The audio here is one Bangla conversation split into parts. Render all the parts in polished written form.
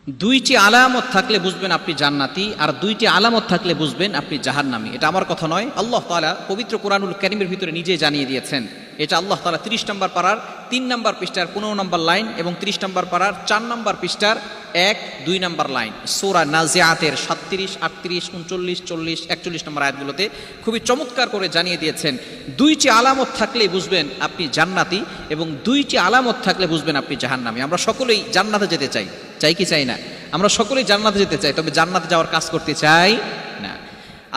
দুইটি আলামত থাকলে বুঝবেন আপনি জান্নাতি, আর দুইটি আলামত থাকলে বুঝবেন আপনি জাহান্নামী। এটা আমার কথা নয়, আল্লাহ তাআলা পবিত্র কোরআনুল কারীমের ভিতরে নিজেই জানিয়ে দিয়েছেন। এটা আল্লাহ তাআলা 30 নম্বর পারার 3 নম্বর পৃষ্ঠার 15 নম্বর লাইন এবং 30 নম্বর পারার 4 নম্বর পৃষ্ঠার 1-2 নম্বর লাইন সূরা নাজিআতের 37, 38, 39, 40, 41 নম্বর আয়াতগুলোতে খুবই চমৎকার করে জানিয়ে দিয়েছেন দুইটি আলামত থাকলে বুঝবেন আপনি জান্নাতি এবং দুইটি আলামত থাকলে বুঝবেন আপনি জাহান্নামী। আমরা সকলেই জান্নাতে যেতে চাই, চাই কি চাই না? আমরা সকলেই জান্নাতে যেতে চাই, তবে জান্নাতে যাওয়ার কাজ করতে চাই না।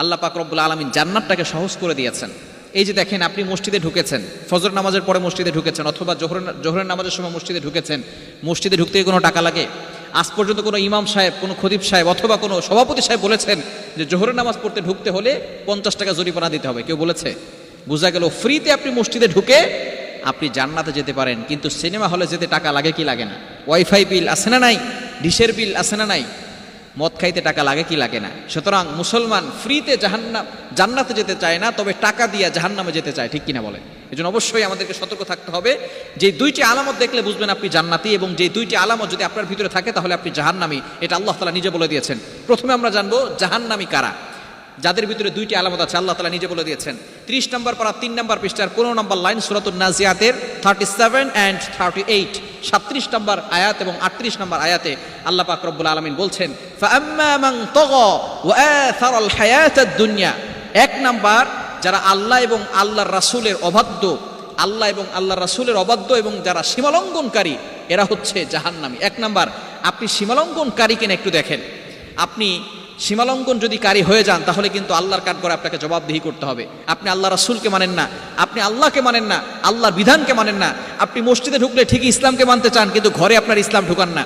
আল্লাহ পাক রব্বুল আলামিন জান্নাতটাকে সহজ করে দিয়েছেন। এই যে দেখেন, আপনি মসজিদে ঢুকেছেন, ফজর নামাজের পরে মসজিদে ঢুকেছেন, অথবা জোহরের নামাজের সময় মসজিদে ঢুকেছেন। মসজিদে ঢুকতে কোনো টাকা লাগে? আজ পর্যন্ত কোনো ইমাম সাহেব, কোনো খতিব সাহেব অথবা কোনো সভাপতি সাহেব বলেছেন যে জোহরের নামাজ পড়তে ঢুকতে হলে 50 টাকা জরিমানা দিতে হবে? কেউ বলেছে? বোঝা গেল ফ্রিতে আপনি মসজিদে ঢুকে আপনি জান্নাতে যেতে পারেন। কিন্তু সিনেমা হলে যেতে টাকা লাগে কি লাগে না? ওয়াইফাই বিল আছে না নাই? ডিশের বিল আছে না নাই? মদ খাইতে টাকা লাগে কি লাগে না? সুতরাং মুসলমান ফ্রিতে জান্নাতে যেতে চায় না, তবে টাকা দিয়ে জাহান্নামে যেতে চায়, ঠিক কিনা বলেন? এজন্য অবশ্যই আমাদেরকে সতর্ক থাকতে হবে যে দুইটি আলামত দেখলে বুঝবেন আপনি জান্নাতি, এবং যে দুইটি আলামত যদি আপনার ভিতরে থাকে তাহলে আপনি জাহান্নামী। এটা আল্লাহ তাআলা নিজে বলে দিয়েছেন। প্রথমে আমরা জানবো জাহান্নামী কারা, যাদের ভিতরে দুইটি আলামত আছে। আল্লাহ তাআলা নিজে বলে দিয়েছেন 30 নম্বর পারা 3 নম্বর পৃষ্ঠার 15 নম্বর লাইন সূরাতুন নাজিয়াতের 37 and 38, 37 নম্বর আয়াত এবং 38 নম্বর আয়াতে আল্লাহ পাক রব্বুল আলামিন বলছেন, ফাআম্মা মান তাগা ওয়া আথারাল হায়াতাদ দুনিয়া। 1 নম্বর, যারা আল্লাহ এবং আল্লাহর রাসূলের অবাধ্য, আল্লাহ এবং আল্লাহর রাসূলের অবাধ্য এবং যারা সীমালঙ্ঘনকারী, এরা হচ্ছে জাহান্নামী। 1 নম্বর, আপনি সীমালঙ্ঘনকারী কিনা একটু দেখেন। আপনি সীমালঙ্ঘন যদি কারি হয়ে যান তাহলে কিন্তু আল্লাহর কাঠগড়ায় আপনাকে জবাবদিহি করতে হবে। আপনি আল্লাহ রাসূলকে মানেন না, আপনি আল্লাহকে মানেন না, আল্লাহর বিধানকে মানেন না। আপনি মসজিদে ঢুকলে ঠিকই ইসলামকে মানতে চান, কিন্তু ঘরে আপনার ইসলাম ঢুকান না।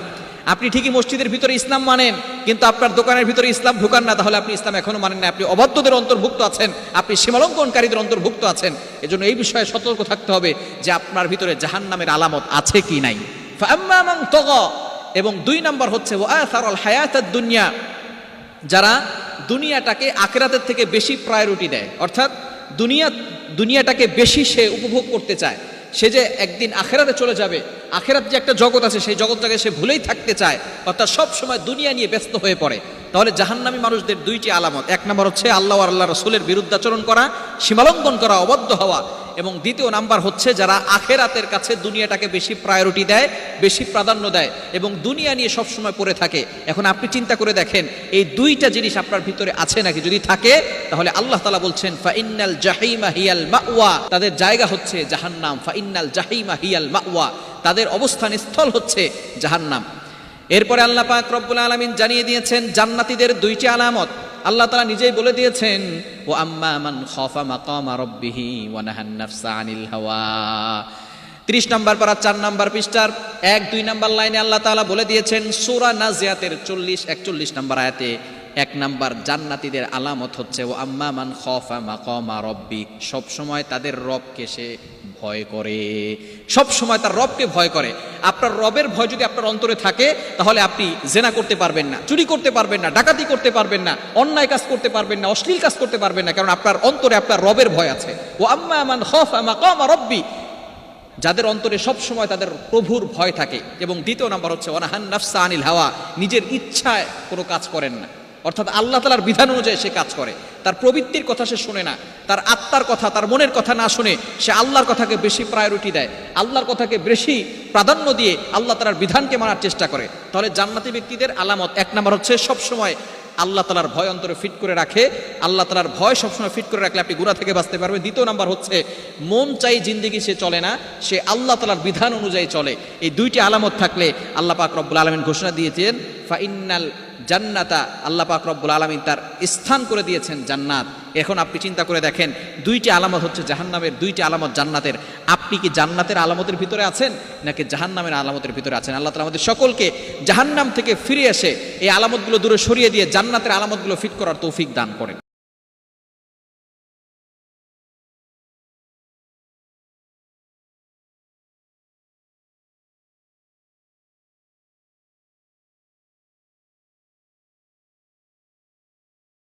আপনি ঠিকই মসজিদের ভিতরে ইসলাম মানেন, কিন্তু আপনার দোকানের ভিতরে ইসলাম ঢুকান না, তাহলে আপনি ইসলাম এখনো মানেন না। আপনি অবাধ্যদের অন্তর্ভুক্ত আছেন, আপনি সীমালঙ্ঘনকারীদের অন্তর্ভুক্ত আছেন। এজন্য এই বিষয়ে সতর্ক থাকতে হবে যে আপনার ভিতরে জাহান্নামের আলামত আছে কি নাই। ফাআম্মা মান তাগা, এবং 2 নম্বর হচ্ছে ওয়া আথারাল হায়াতাদ দুনিয়া, যারা দুনিয়াটাকে আখিরাতের থেকে বেশি প্রায়োরিটি দেয়, অর্থাৎ দুনিয়াটাকে বেশি সে উপভোগ করতে চায়। সে যে একদিন আখিরাতে চলে যাবে, আখিরাত যে একটা জগৎ আছে, সেই জগৎটাকে সে ভুলেই থাকতে চায়, অর্থাৎ সব সময় দুনিয়া নিয়ে ব্যস্ত হয়ে পড়ে। তাহলে জাহান্নামী মানুষদের 2টি আলামত। 1 নম্বর হচ্ছে আল্লাহ আর আল্লাহ রাসূলের বিরুদ্ধাচরণ করা, সীমালঙ্ঘন করা, অবাধ্য হওয়া। এবং 2য় নাম্বার হচ্ছে যারা আখিরাতের কাছে দুনিয়াটাকে বেশি প্রায়োরিটি দেয়, বেশি প্রাধান্য দেয় এবং দুনিয়া নিয়ে সব সময় পড়ে থাকে। এখন আপনি চিন্তা করে দেখেন, এই 2টা জিনিস আপনার ভিতরে আছে নাকি? যদি থাকে তাহলে আল্লাহ তাআলা বলছেন ফাইন্নাল জাহিমা হিয়াল মাওয়া, তাদের জায়গা হচ্ছে জাহান্নাম। ফাইন্নাল জাহিমা হিয়াল মাওয়া, তাদের অবস্থান স্থল হচ্ছে জাহান্নাম। এরপরে আল্লাহ পাক রব্বুল আলামিন জানিয়ে দিয়েছেন জান্নাতীদের 2টি আলামত। আল্লাহ তাআলা নিজেই বলে দিয়েছেন, ও আম্মা মান খাফা মাকামা রাব্বিহি ওয়া নাহান নাফসা আনিল হাওয়া। 30 নম্বর পারা 4 নম্বর পৃষ্ঠার 1-2 নম্বর লাইনে আল্লাহ তাআলা বলে দিয়েছেন সূরা নাজিয়াতের 40-41 নম্বর আয়াতে 1 নম্বর জান্নাতীদের আলামত হচ্ছে ও আম্মা মান খাফা মাকামা রাব্বি, সব সময় তাদের রবকে সে ভয় করে, সব সময় তার রবকে ভয় করে। আপনার রবের ভয় যদি আপনার অন্তরে থাকে তাহলে আপনি জেনা করতে পারবেন না, চুরি করতে পারবেন না, ডাকাতি করতে পারবেন না, অন্যায় কাজ করতে পারবেন না, অশ্লীল কাজ করতে পারবেন না, কারণ আপনার অন্তরে আপনার রবের ভয় আছে। ও আম্মা মান খাফা মাকামা রাব্বি, যাদের অন্তরে সব সময় তাদের প্রভুর ভয় থাকে। এবং 2য় নাম্বার হচ্ছে ওয়ানাহান নাফসা আনিল হাওয়া, নিজের ইচ্ছায় কোনো কাজ করেন না, অর্থাৎ আল্লাহ তাআলার বিধান অনুযায়ী সে কাজ করে। তার প্রবৃত্তির কথা সে শোনে না, তার আত্মার কথা, তার মনের কথা না শুনে সে আল্লাহর কথাকে বেশি প্রায়োরিটি দেয়, আল্লাহর কথাকে বেশি প্রাধান্য দিয়ে আল্লাহ তাআলার বিধানকে মানার চেষ্টা করে। তাহলে জান্নাতি ব্যক্তিদের আলামত 1 নম্বর হচ্ছে সব সময় আল্লাহ তাআলার ভয় অন্তরে ফিট করে রাখে। আল্লাহ তাআলার ভয় সবসময় ফিট করে রাখলে আপনি গুনাহ থেকে বাঁচতে পারবেন। 2য় নাম্বার হচ্ছে মন চাই জিন্দেগি সে চলে না, সে আল্লাহ তাআলার বিধান অনুযায়ী চলে। এই 2টি আলামত থাকলে আল্লাহ পাক রব্বুল আলামিন ঘোষণা দিয়েছেন ফাইন্নাল জান্নাতা, আল্লাহ পাক রব্বুল আলামিন তার স্থান করে দিয়েছেন জান্নাত। এখন আপনি চিন্তা করে দেখেন, 2টি আলামত হচ্ছে জাহান্নামের, 2টি আলামত জান্নাতের। আপনি কি জান্নাতের আলামতের ভিতরে আছেন নাকি জাহান্নামের আলামতের ভিতরে আছেন? আল্লাহ তাআলা আমাদের সকলকে জাহান্নাম থেকে ফিরে এসে এই আলামতগুলো দূরে সরিয়ে দিয়ে জান্নাতের আলামতগুলো ফিট করার তৌফিক দান করেন।